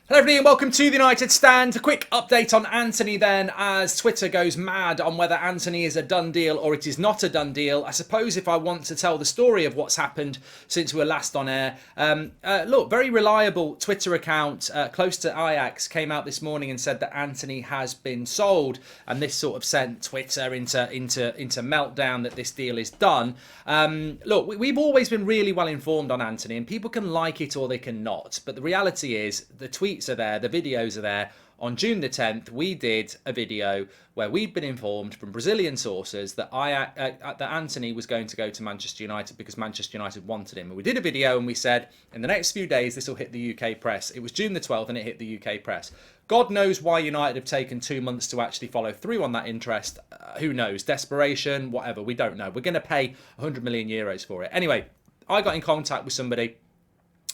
Hello everybody and welcome to the United Stand. A quick update on Antony then, as Twitter goes mad on whether Antony is a done deal or it is not a done deal. I suppose if I want to tell the story of what's happened since we were last on air, look, very reliable Twitter account close to Ajax came out this morning and said that Antony has been sold, and this sort of sent Twitter into meltdown that this deal is done. Look, we've always been really well informed on Antony, and people can like it or they can not, but the reality is the tweets are there, the videos are there. On June the 10th, we did a video where we'd been informed from Brazilian sources that that Antony was going to go to Manchester United because Manchester United wanted him. And we did a video and we said, in the next few days, this will hit the UK press. It was June the 12th and it hit the UK press. God knows why United have taken 2 months to actually follow through on that interest. Who knows? Desperation, whatever. We don't know. We're going to pay 100 million euros for it. Anyway, I got in contact with somebody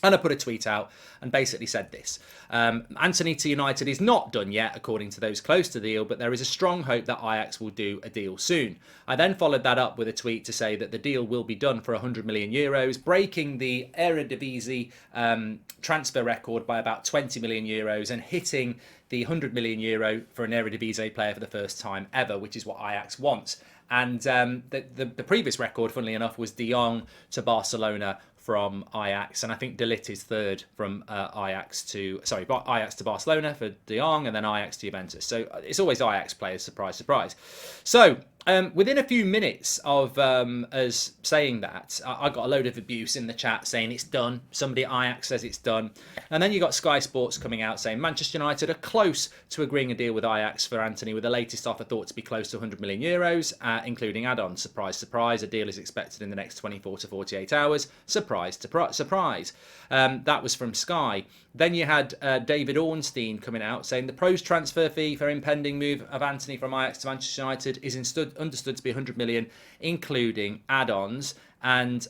and I put a tweet out and basically said this. Antony to United is not done yet, according to those close to the deal, but there is a strong hope that Ajax will do a deal soon. I then followed that up with a tweet to say that the deal will be done for 100 million euros, breaking the Eredivisie transfer record by about 20 million euros and hitting the 100 million euro for an Eredivisie player for the first time ever, which is what Ajax wants. And the previous record, funnily enough, was De Jong to Barcelona from Ajax, and I think De Ligt is third from Ajax to Barcelona for De Jong, and then Ajax to Juventus. So it's always Ajax players, surprise, surprise. So within a few minutes of us saying that, I got a load of abuse in the chat saying it's done. Somebody at Ajax says it's done. And then you got Sky Sports coming out saying Manchester United are close to agreeing a deal with Ajax for Antony, with the latest offer thought to be close to 100 million euros, including add-ons. Surprise, surprise. A deal is expected in the next 24 to 48 hours. Surprise, surprise. That was from Sky. Then you had David Ornstein coming out saying the pros transfer fee for impending move of Antony from Ajax to Manchester United is understood to be 100 million, including add-ons. And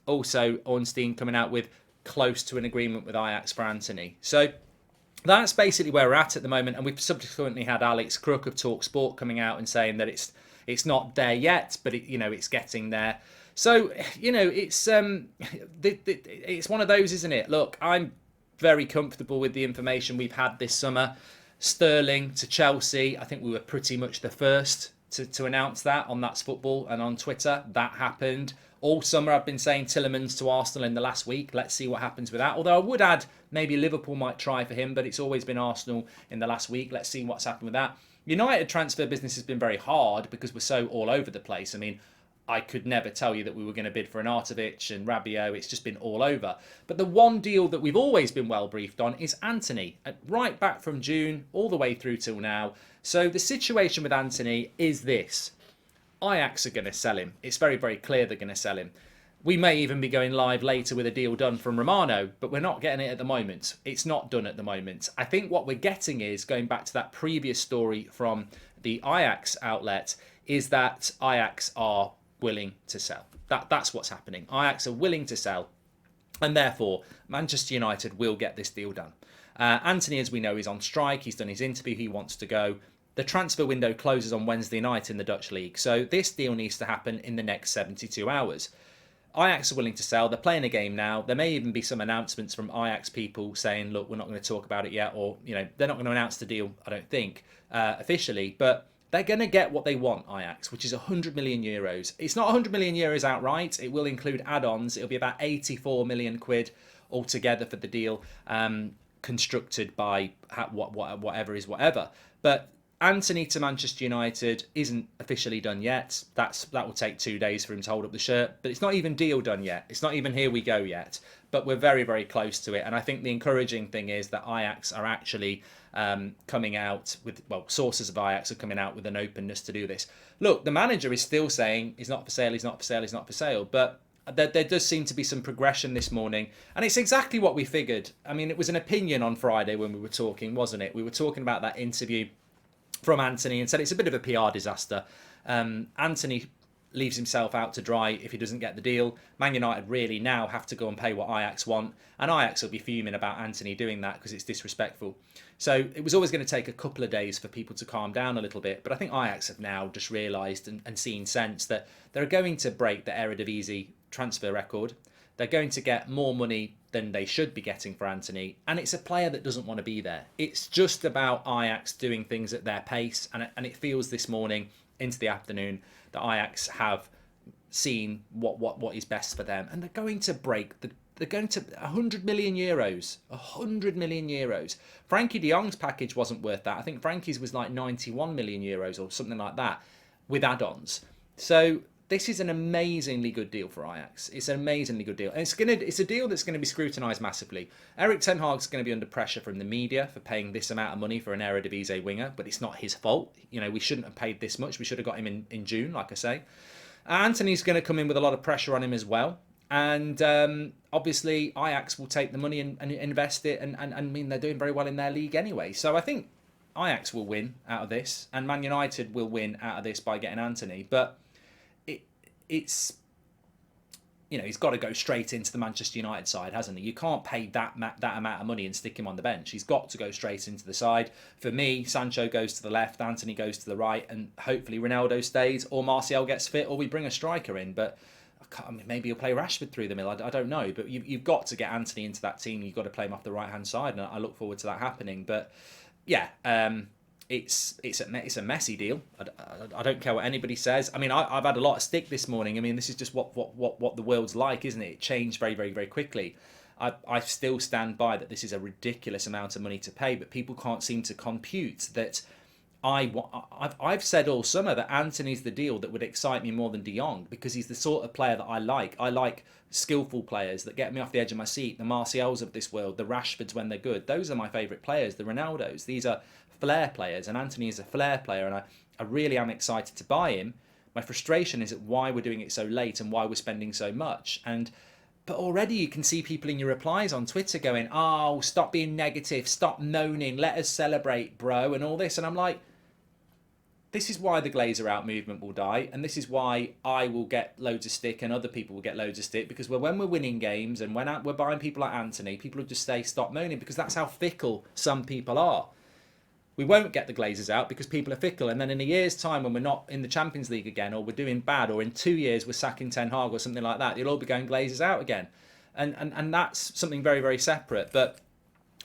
also Ornstein coming out with close to an agreement with Ajax for Antony. So that's basically where we're at the moment. And we've subsequently had Alex Crook of TalkSport coming out and saying that it's not there yet, but it's getting there. So it's one of those, isn't it? Look, I'm very comfortable with the information we've had this summer. Sterling to Chelsea, I think we were pretty much the first to announce that on That's Football and on Twitter. That happened. All summer I've been saying Tielemans to Arsenal in the last week. Let's see what happens with that. Although I would add maybe Liverpool might try for him, but it's always been Arsenal in the last week. Let's see what's happened with that. United transfer business has been very hard because we're so all over the place. I mean, I could never tell you that we were going to bid for an Arnautovic and Rabiot. It's just been all over. But the one deal that we've always been well briefed on is Antony, right back from June all the way through till now. So the situation with Antony is this. Ajax are going to sell him. It's very, very clear they're going to sell him. We may even be going live later with a deal done from Romano, but we're not getting it at the moment. It's not done at the moment. I think what we're getting is, going back to that previous story from the Ajax outlet, is that Ajax are willing to sell. That's what's happening. Ajax are willing to sell, and therefore Manchester United will get this deal done. Antony, as we know, is on strike. He's done his interview. He wants to go. The transfer window closes on Wednesday night in the Dutch league, so this deal needs to happen in the next 72 hours. Ajax are willing to sell. They're playing a game now. There may even be some announcements from Ajax people saying, look, we're not going to talk about it yet, or they're not going to announce the deal, I don't think, officially, but they're going to get what they want, Ajax, which is 100 million euros. It's not 100 million euros outright. It will include add-ons. It'll be about 84 million quid altogether for the deal, constructed by whatever is whatever. But Antony to Manchester United isn't officially done yet. That will take 2 days for him to hold up the shirt. But it's not even deal done yet. It's not even here we go yet. But we're very, very close to it. And I think the encouraging thing is that Ajax are actually coming out with, sources of Ajax are coming out with an openness to do this. Look, the manager is still saying he's not for sale, he's not for sale, he's not for sale. But there does seem to be some progression this morning. And it's exactly what we figured. I mean, it was an opinion on Friday when we were talking, wasn't it? We were talking about that interview from Antony and said it's a bit of a PR disaster. Antony leaves himself out to dry if he doesn't get the deal. Man United really now have to go and pay what Ajax want, and Ajax will be fuming about Antony doing that because it's disrespectful. So it was always going to take a couple of days for people to calm down a little bit, but I think Ajax have now just realised and seen sense that they're going to break the Eredivisie transfer record. They're going to get more money than they should be getting for Antony, and it's a player that doesn't want to be there. It's just about Ajax doing things at their pace, and it feels this morning into the afternoon that Ajax have seen what is best for them, and they're going to break the. They're going to 100 million euros. 100 million euros. Frankie de Jong's package wasn't worth that. I think Frankie's was like 91 million euros or something like that with add-ons. So this is an amazingly good deal for Ajax. It's an amazingly good deal. And it's a deal that's going to be scrutinised massively. Erik ten Hag's going to be under pressure from the media for paying this amount of money for an Eredivisie winger, but it's not his fault. You know, we shouldn't have paid this much. We should have got him in June, like I say. Antony's going to come in with a lot of pressure on him as well. And obviously, Ajax will take the money and invest it. And I mean, they're doing very well in their league anyway. So I think Ajax will win out of this. And Man United will win out of this by getting Antony. But it's, you know, he's got to go straight into the Manchester United side, hasn't he? You can't pay that amount of money and stick him on the bench. He's got to go straight into the side. For me, Sancho goes to the left, Antony goes to the right. And hopefully Ronaldo stays or Martial gets fit or we bring a striker in. But I mean, maybe he'll play Rashford through the middle. I don't know, but you've got to get Antony into that team. You've got to play him off the right hand side, and I look forward to that happening. But yeah, it's a messy deal. I don't care what anybody says. I mean, I've had a lot of stick this morning. I mean, this is just what the world's like, isn't it? It changed very, very, very quickly. I still stand by that this is a ridiculous amount of money to pay, but people can't seem to compute that. I've said all summer that Antony's the deal that would excite me more than de Jong because he's the sort of player that I like. I like skillful players that get me off the edge of my seat, the Martials of this world, the Rashfords when they're good. Those are my favourite players, the Ronaldos. These are flair players, and Antony is a flair player, and I really am excited to buy him. My frustration is at why we're doing it so late and why we're spending so much. But already you can see people in your replies on Twitter going, oh, stop being negative, stop moaning, let us celebrate, bro, and all this. And I'm like, this is why the Glazer out movement will die, and this is why I will get loads of stick and other people will get loads of stick, because when we're winning games and when we're buying people like Antony, people will just say stop moaning, because that's how fickle some people are. We won't get the Glazers out because people are fickle, and then in a year's time when we're not in the Champions League again, or we're doing bad, or in 2 years we're sacking Ten Hag or something like that, you'll all be going Glazers out again. And that's something very, very separate. But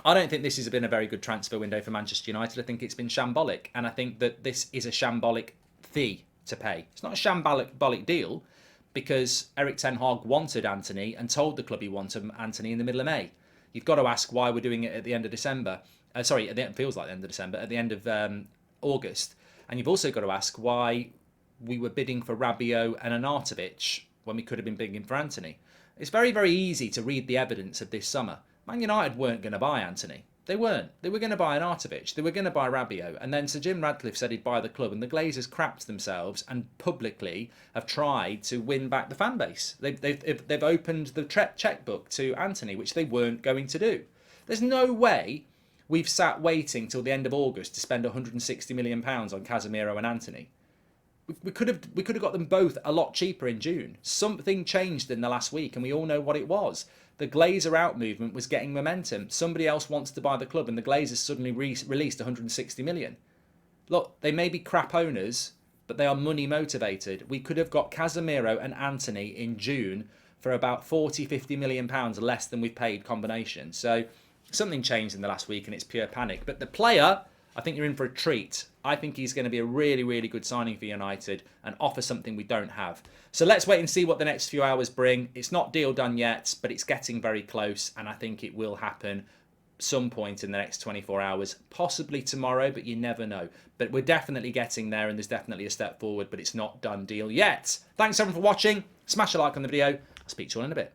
I don't think this has been a very good transfer window for Manchester United. I think it's been shambolic, and I think that this is a shambolic fee to pay. It's not a shambolic deal because Erik ten Hag wanted Antony and told the club he wanted Antony in the middle of May. You've got to ask why we're doing it at the end of December. It feels like the end of December, at the end of August. And you've also got to ask why we were bidding for Rabiot and Arnautovic when we could have been bidding for Antony. It's very, very easy to read the evidence of this summer. Man United weren't going to buy Antony. They weren't. They were going to buy Arnautovic. They were going to buy Rabiot. And then Sir Jim Radcliffe said he'd buy the club, and the Glazers crapped themselves and publicly have tried to win back the fan base. They've opened the checkbook to Antony, which they weren't going to do. There's no way we've sat waiting till the end of August to spend £160 million on Casemiro and Antony. We could have got them both a lot cheaper in June. Something changed in the last week, and we all know what it was. The Glazer out movement was getting momentum. Somebody else wants to buy the club, and the Glazers suddenly released 160 million. Look, they may be crap owners, but they are money motivated. We could have got Casemiro and Antony in June for about 40-50 million pounds less than we've paid combination. So something changed in the last week, and it's pure panic. But the player, I think you're in for a treat. I think he's going to be a really, really good signing for United and offer something we don't have. So let's wait and see what the next few hours bring. It's not deal done yet, but it's getting very close, and I think it will happen some point in the next 24 hours, possibly tomorrow, but you never know. But we're definitely getting there, and there's definitely a step forward, but it's not done deal yet. Thanks everyone for watching. Smash a like on the video. I'll speak to you all in a bit.